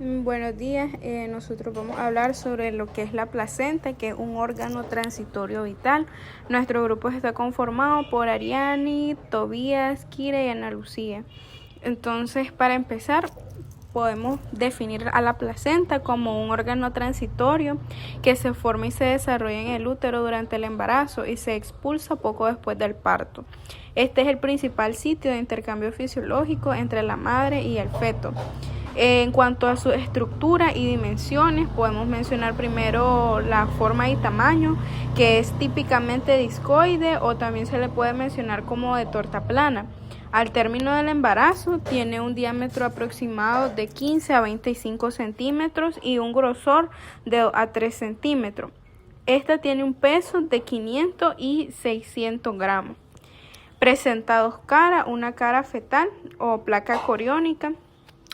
Buenos días, nosotros vamos a hablar sobre lo que es la placenta, que es un órgano transitorio vital. Nuestro grupo está conformado por Ariani, Tobías, Kira y Ana Lucía. Entonces, para empezar, podemos definir a la placenta como un órgano transitorio que se forma y se desarrolla en el útero durante el embarazo y se expulsa poco después del parto. Este es el principal sitio de intercambio fisiológico entre la madre y el feto. En cuanto a su estructura y dimensiones, podemos mencionar primero la forma y tamaño, que es típicamente discoide o también se le puede mencionar como de torta plana. Al término del embarazo tiene un diámetro aproximado de 15 a 25 centímetros y un grosor de 2 a 3 centímetros. Esta tiene un peso de 500 y 600 gramos. Presenta dos caras, una cara fetal o placa coriónica,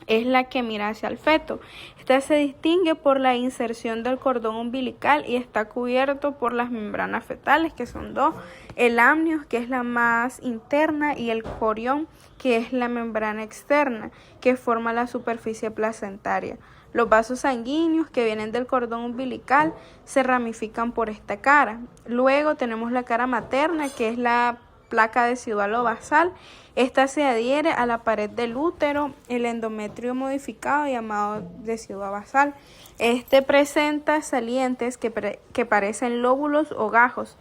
es la que mira hacia el feto. Esta se distingue por la inserción del cordón umbilical y está cubierto por las membranas fetales, que son dos, el amnios, que es la más interna, y el corión, que es la membrana externa, que forma la superficie placentaria. Los vasos sanguíneos que vienen del cordón umbilical se ramifican por esta cara. Luego tenemos la cara materna, que es la placa decidual o basal. Esta se adhiere a la pared del útero, el endometrio modificado llamado deciduo basal. Este presenta salientes que parecen lóbulos o gajos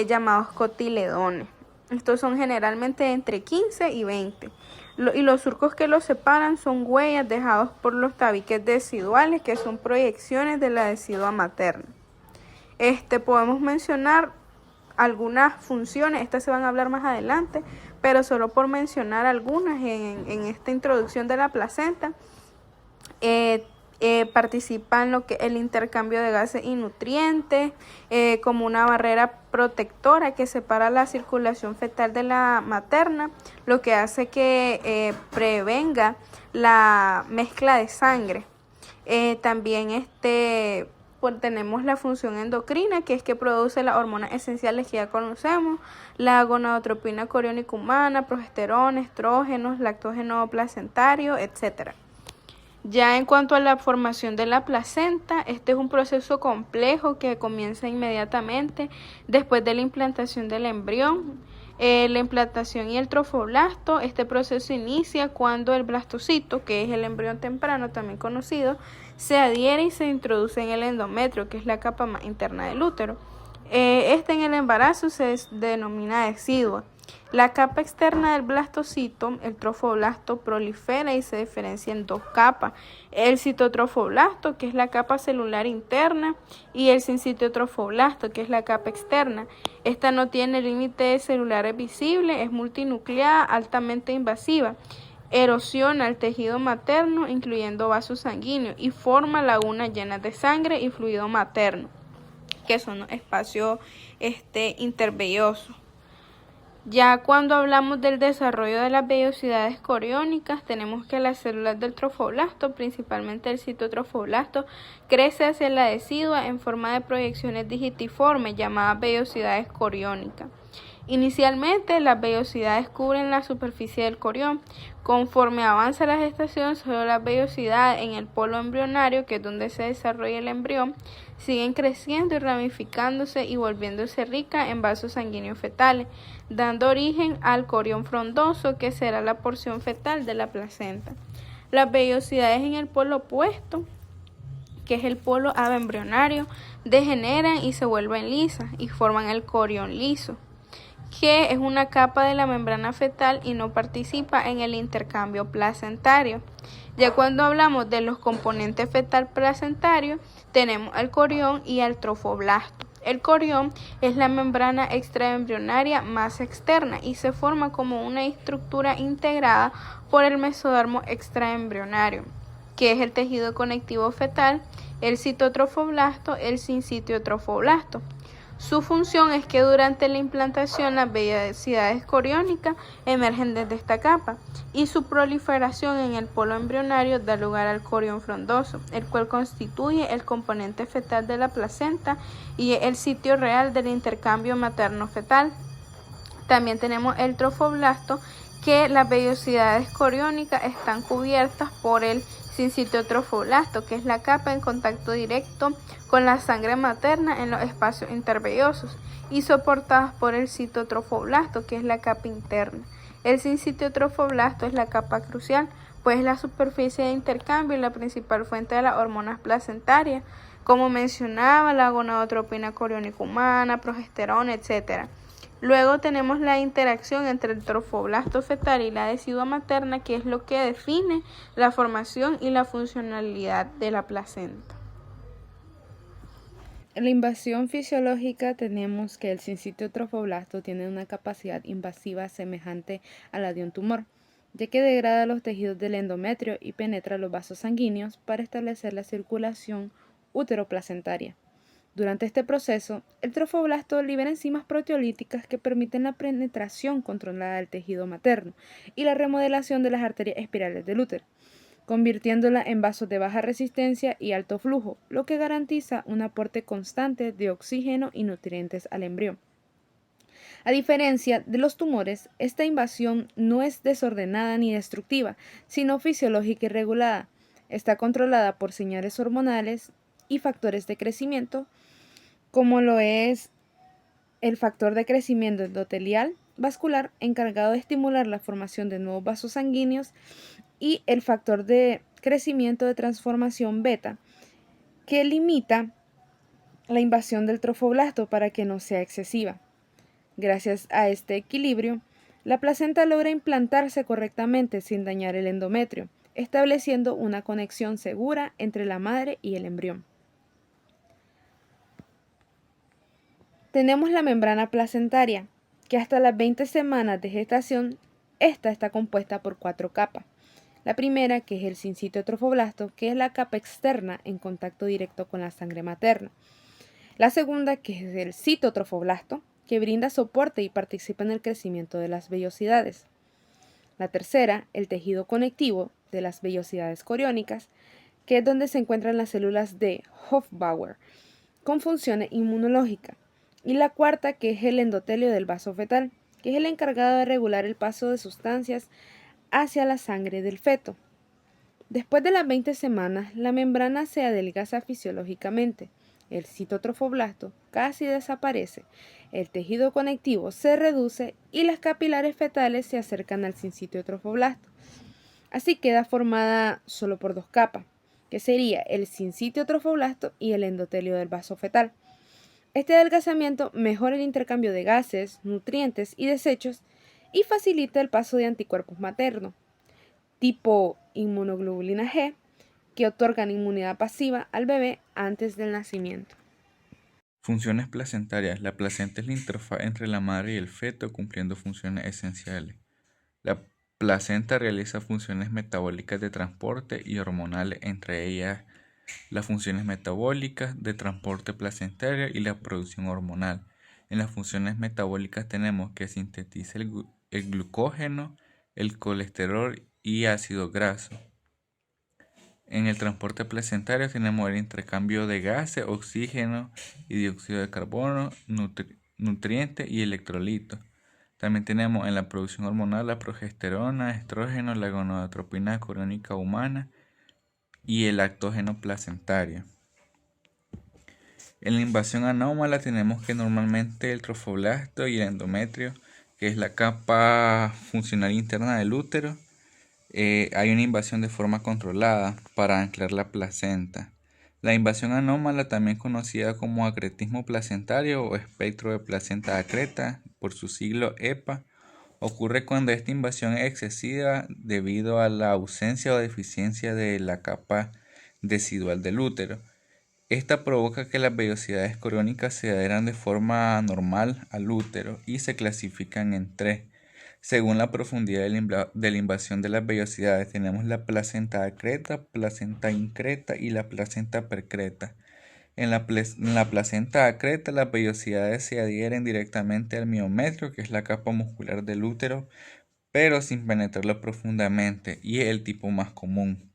llamados cotiledones. Estos son generalmente entre 15 y 20. Y los surcos que los separan son huellas dejados por los tabiques deciduales, que son proyecciones de la decidua materna. Podemos mencionar algunas funciones, estas se van a hablar más adelante, pero solo por mencionar algunas en esta introducción de la placenta. Participa en lo que el intercambio de gases y nutrientes, como una barrera protectora que separa la circulación fetal de la materna, lo que hace que prevenga la mezcla de sangre. También tenemos la función endocrina, que es que produce las hormonas esenciales que ya conocemos, la gonadotropina coriónica humana, progesterona, estrógenos, lactógeno placentario, etc. Ya en cuanto a la formación de la placenta, este es un proceso complejo que comienza inmediatamente después de la implantación del embrión. La implantación y el trofoblasto, este proceso inicia cuando el blastocito, que es el embrión temprano también conocido, se adhiere y se introduce en el endometrio, que es la capa más interna del útero. En el embarazo se denomina decidua. La capa externa del blastocito, el trofoblasto, prolifera y se diferencia en dos capas: el citotrofoblasto, que es la capa celular interna, y el sincitotrofoblasto, que es la capa externa. Esta no tiene límites celulares visibles, es multinucleada, altamente invasiva, erosiona el tejido materno, incluyendo vasos sanguíneos, y forma lagunas llenas de sangre y fluido materno, que son los espacios intervellosos. Ya cuando hablamos del desarrollo de las vellosidades coriónicas, tenemos que las células del trofoblasto, principalmente el citotrofoblasto, crece hacia la decidua en forma de proyecciones digitiformes llamadas vellosidades coriónicas. Inicialmente, las vellosidades cubren la superficie del corión. Conforme avanza la gestación, solo las vellosidades en el polo embrionario, que es donde se desarrolla el embrión, siguen creciendo y ramificándose y volviéndose ricas en vasos sanguíneos fetales, dando origen al corión frondoso, que será la porción fetal de la placenta. Las vellosidades en el polo opuesto, que es el polo aboembrionario, degeneran y se vuelven lisas y forman el corión liso, que es una capa de la membrana fetal y no participa en el intercambio placentario. Ya cuando hablamos de los componentes fetal placentarios, tenemos al corión y al trofoblasto. El corión es la membrana extraembrionaria más externa y se forma como una estructura integrada por el mesodermo extraembrionario, que es el tejido conectivo fetal, el citotrofoblasto, el sincitiotrofoblasto. Su función es que durante la implantación las vellosidades coriónicas emergen desde esta capa y su proliferación en el polo embrionario da lugar al corión frondoso, el cual constituye el componente fetal de la placenta y el sitio real del intercambio materno-fetal. También tenemos el trofoblasto, que las vellosidades coriónicas están cubiertas por el sincitio trofoblasto, que es la capa en contacto directo con la sangre materna en los espacios intervellosos, y soportadas por el citotrofoblasto, que es la capa interna. El sincitio trofoblasto es la capa crucial, pues es la superficie de intercambio y la principal fuente de las hormonas placentarias, como mencionaba, la gonadotropina coriónica humana, progesterona, etc. Luego tenemos la interacción entre el trofoblasto fetal y la decidua materna, que es lo que define la formación y la funcionalidad de la placenta. En la invasión fisiológica tenemos que el sincitio trofoblasto tiene una capacidad invasiva semejante a la de un tumor, ya que degrada los tejidos del endometrio y penetra los vasos sanguíneos para establecer la circulación uteroplacentaria. Durante este proceso, el trofoblasto libera enzimas proteolíticas que permiten la penetración controlada del tejido materno y la remodelación de las arterias espirales del útero, convirtiéndola en vasos de baja resistencia y alto flujo, lo que garantiza un aporte constante de oxígeno y nutrientes al embrión. A diferencia de los tumores, esta invasión no es desordenada ni destructiva, sino fisiológica y regulada. Está controlada por señales hormonales y factores de crecimiento, como lo es el factor de crecimiento endotelial vascular, encargado de estimular la formación de nuevos vasos sanguíneos, y el factor de crecimiento de transformación beta, que limita la invasión del trofoblasto para que no sea excesiva. Gracias a este equilibrio, la placenta logra implantarse correctamente sin dañar el endometrio, estableciendo una conexión segura entre la madre y el embrión. Tenemos la membrana placentaria, que hasta las 20 semanas de gestación, esta está compuesta por 4 capas. La primera, que es el sincitio trofoblasto, que es la capa externa en contacto directo con la sangre materna. La segunda, que es el citotrofoblasto, que brinda soporte y participa en el crecimiento de las vellosidades. La tercera, el tejido conectivo de las vellosidades coriónicas, que es donde se encuentran las células de Hofbauer, con funciones inmunológicas. Y la cuarta, que es el endotelio del vaso fetal, que es el encargado de regular el paso de sustancias hacia la sangre del feto. Después de las 20 semanas, la membrana se adelgaza fisiológicamente, el citotrofoblasto casi desaparece, el tejido conectivo se reduce y las capilares fetales se acercan al sincitio trofoblasto. Así queda formada solo por 2 capas, que sería el sincitio trofoblasto y el endotelio del vaso fetal. Este adelgazamiento mejora el intercambio de gases, nutrientes y desechos y facilita el paso de anticuerpos maternos, tipo inmunoglobulina G, que otorgan inmunidad pasiva al bebé antes del nacimiento. Funciones placentarias. La placenta es la interfaz entre la madre y el feto, cumpliendo funciones esenciales. La placenta realiza funciones metabólicas de transporte y hormonales, entre ellas las funciones metabólicas, de transporte placentario y la producción hormonal. En las funciones metabólicas tenemos que sintetiza el glucógeno, el colesterol y ácido graso. En el transporte placentario tenemos el intercambio de gases, oxígeno y dióxido de carbono, nutrientes y electrolitos. También tenemos en la producción hormonal la progesterona, estrógeno, la gonadotropina coriónica humana y el lactógeno placentario. En la invasión anómala tenemos que normalmente el trofoblasto y el endometrio, que es la capa funcional interna del útero, hay una invasión de forma controlada para anclar la placenta. La invasión anómala, también conocida como acretismo placentario o espectro de placenta acreta, por su siglo EPA, ocurre cuando esta invasión es excesiva debido a la ausencia o deficiencia de la capa decidual del útero. Esta provoca que las vellosidades coriónicas se adhieran de forma normal al útero y se clasifican en 3. Según la profundidad de la invasión de las vellosidades, tenemos la placenta acreta, placenta increta y la placenta percreta. En la placenta acreta, las vellosidades se adhieren directamente al miometrio, que es la capa muscular del útero, pero sin penetrarlo profundamente, y es el tipo más común.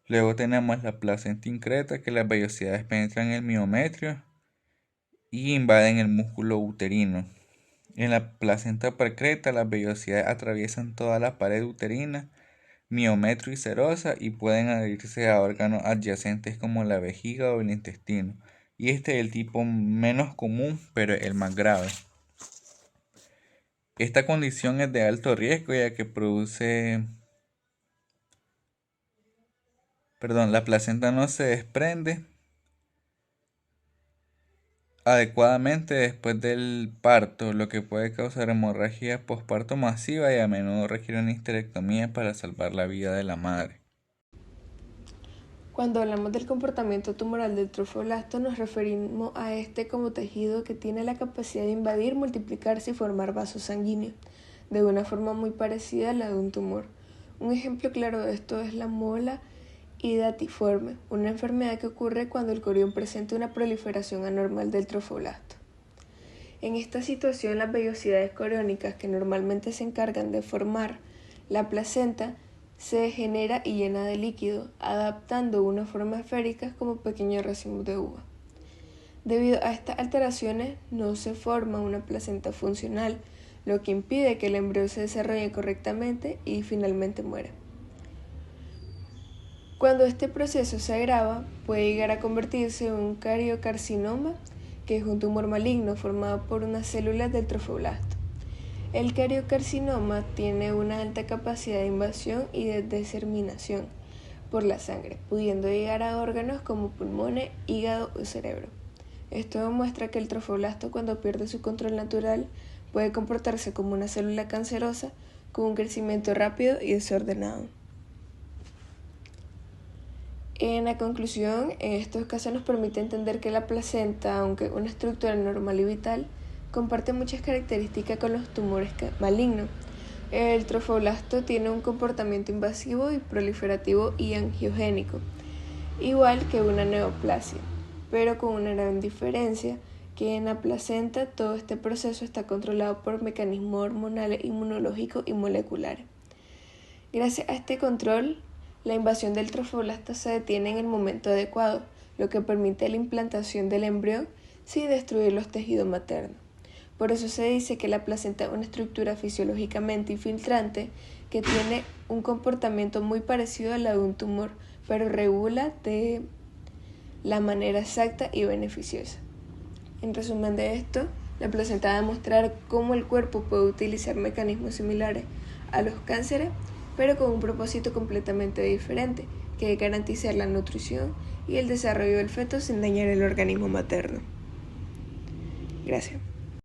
Luego tenemos la placenta increta, que las vellosidades penetran el miometrio y invaden el músculo uterino. En la placenta precreta, las vellosidades atraviesan toda la pared uterina, miometrio y serosa y pueden adherirse a órganos adyacentes como la vejiga o el intestino. Y este es el tipo menos común, pero el más grave. Esta condición es de alto riesgo ya que la placenta no se desprende adecuadamente después del parto, lo que puede causar hemorragia posparto masiva y a menudo requiere una histerectomía para salvar la vida de la madre. Cuando hablamos del comportamiento tumoral del trofoblasto, nos referimos a este como tejido que tiene la capacidad de invadir, multiplicarse y formar vasos sanguíneos, de una forma muy parecida a la de un tumor. Un ejemplo claro de esto es la mola hidatiforme, una enfermedad que ocurre cuando el corión presenta una proliferación anormal del trofoblasto. En esta situación, las vellosidades coriónicas, que normalmente se encargan de formar la placenta, se degenera y llena de líquido, adaptando una forma esférica como pequeños racimos de uva. Debido a estas alteraciones, no se forma una placenta funcional, lo que impide que el embrión se desarrolle correctamente y finalmente muera. Cuando este proceso se agrava, puede llegar a convertirse en un cariocarcinoma, que es un tumor maligno formado por unas células del trofoblasto. El cariocarcinoma tiene una alta capacidad de invasión y de diseminación por la sangre, pudiendo llegar a órganos como pulmones, hígado o cerebro. Esto demuestra que el trofoblasto, cuando pierde su control natural, puede comportarse como una célula cancerosa con un crecimiento rápido y desordenado. En la conclusión, estos casos nos permite entender que la placenta, aunque una estructura normal y vital, comparte muchas características con los tumores malignos. El trofoblasto tiene un comportamiento invasivo y proliferativo y angiogénico, igual que una neoplasia, pero con una gran diferencia, que en la placenta todo este proceso está controlado por mecanismos hormonales, inmunológicos y moleculares. Gracias a este control, la invasión del trofoblasto se detiene en el momento adecuado, lo que permite la implantación del embrión sin destruir los tejidos maternos. Por eso se dice que la placenta es una estructura fisiológicamente infiltrante que tiene un comportamiento muy parecido a la de un tumor, pero regula de la manera exacta y beneficiosa. En resumen de esto, la placenta va a demostrar cómo el cuerpo puede utilizar mecanismos similares a los cánceres, pero con un propósito completamente diferente, que es garantizar la nutrición y el desarrollo del feto sin dañar el organismo materno. Gracias.